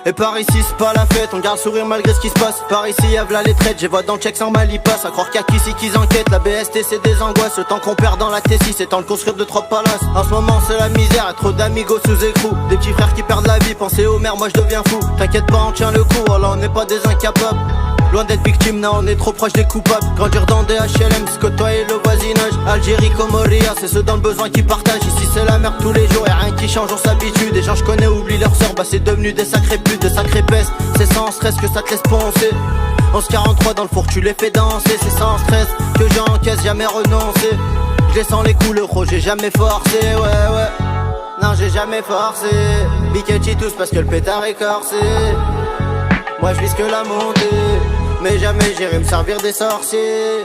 Et par ici c'est pas la fête, on garde le sourire malgré ce qui se passe. Par ici y'a v'là les traites, j'ai voix dans le check sans mal y passe. À croire qu'il y a qu'ici qu'ils enquêtent, la BST c'est des angoisses. Le temps qu'on perd dans la T6, c'est temps de construire 2-3 palaces. En ce moment c'est la misère, y'a trop d'amigos sous écrou. Des petits frères qui perdent la vie, pensez aux mères, moi je deviens fou. T'inquiète pas, on tient le coup, alors on n'est pas des incapables. Loin d'être victime, non on est trop proche des coupables. Grandir dans des HLM, se côtoyer le voisinage. Algérie comme Moria, c'est ceux dans le besoin qui partagent. Ici c'est la merde tous les jours, y'a rien qui change, on s'habitue. Des gens je connais oublient leur sœur, bah c'est devenu des sacrés putes, des sacrés pestes. C'est sans stress que ça te laisse penser. 11-43 dans le four, tu les fais danser. C'est sans stress que j'encaisse, jamais renoncer. Je les sens les coups, le gros, j'ai jamais forcé, ouais. Non j'ai jamais forcé. Biketti tous parce que le pétard est corsé. Moi je vise que la montée, mais jamais j'irai me servir des sorciers.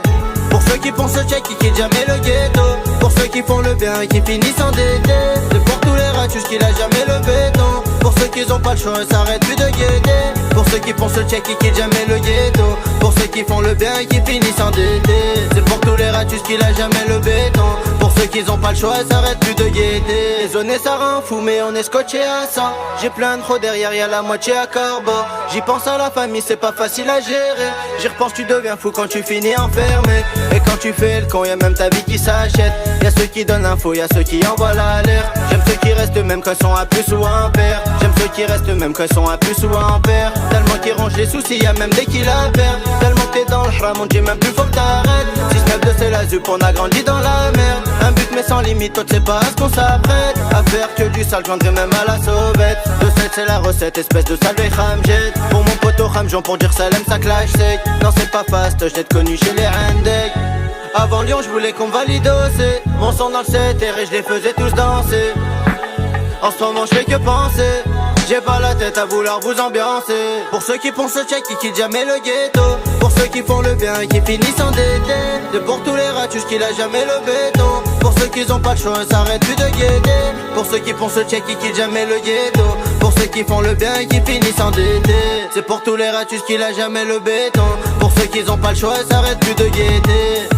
Pour ceux qui font ce check, qui quittent jamais le ghetto. Pour ceux qui font le bien et qui finissent endettés. C'est pour tous les ratus qui lâchent jamais le béton. Pour ceux qui ont pas le choix et s'arrêtent plus de guetter. Pour ceux qui font ce check, qui quittent jamais le ghetto. Pour ceux qui font le bien et qui finissent endettés. C'est pour tous les ratus qui lâchent jamais le béton. Pour ceux qui ont pas le choix et s'arrêtent plus de guetter. Zoné ça rend fou mais on est scotché à ça. J'ai plein de trop derrière, y'a la moitié à corbeau. J'y pense à la famille, c'est pas facile à gérer. J'y repense, tu deviens fou quand tu finis enfermé. Et quand tu fais le con, y'a même ta vie qui s'achète. Y'a ceux qui donnent l'info, y'a ceux qui envoient l'alerte. J'aime ceux qui restent même quand ils sont à plus ou à un père. J'aime ceux qui restent même quand ils sont à plus ou à un père. Tellement qu'ils rongent les soucis, y'a même des qui la perdent. Tellement que t'es dans le haram, on dit même plus faut que t'arrêtes. 6-9-2 c'est la zup, on a grandi dans la merde. Un but mais sans limite, toi tu sais pas à ce qu'on s'apprête. À faire que du sale, j'vendrai même à la sauvette. 2-7 c'est la recette, espèce de salvé Khamjet. Pour mon poteau Khamjon, pour dire Salem ça clash sec. Non c'est pas fast, j'd'être connu chez les Rendek. Avant Lyon, j'voulais qu'on valide aussi. Mon son dans le 7 et je les faisais tous danser. En ce moment j'fais que penser. J'ai pas la tête à vouloir vous ambiancer. Pour ceux qui font ce check, qui quittent jamais le ghetto. Pour ceux qui font le bien et qui finissent endettés. C'est pour tous les ratus qui lâchent jamais le béton. Pour ceux qui ont pas le choix et s'arrêtent plus de guetter. Pour ceux qui font ce check, qui quittent jamais le ghetto. Pour ceux qui font le bien et qui finissent endettés. C'est pour tous les ratus qui lâchent jamais le béton. Pour ceux qui ont pas le choix et s'arrêtent plus de guetter.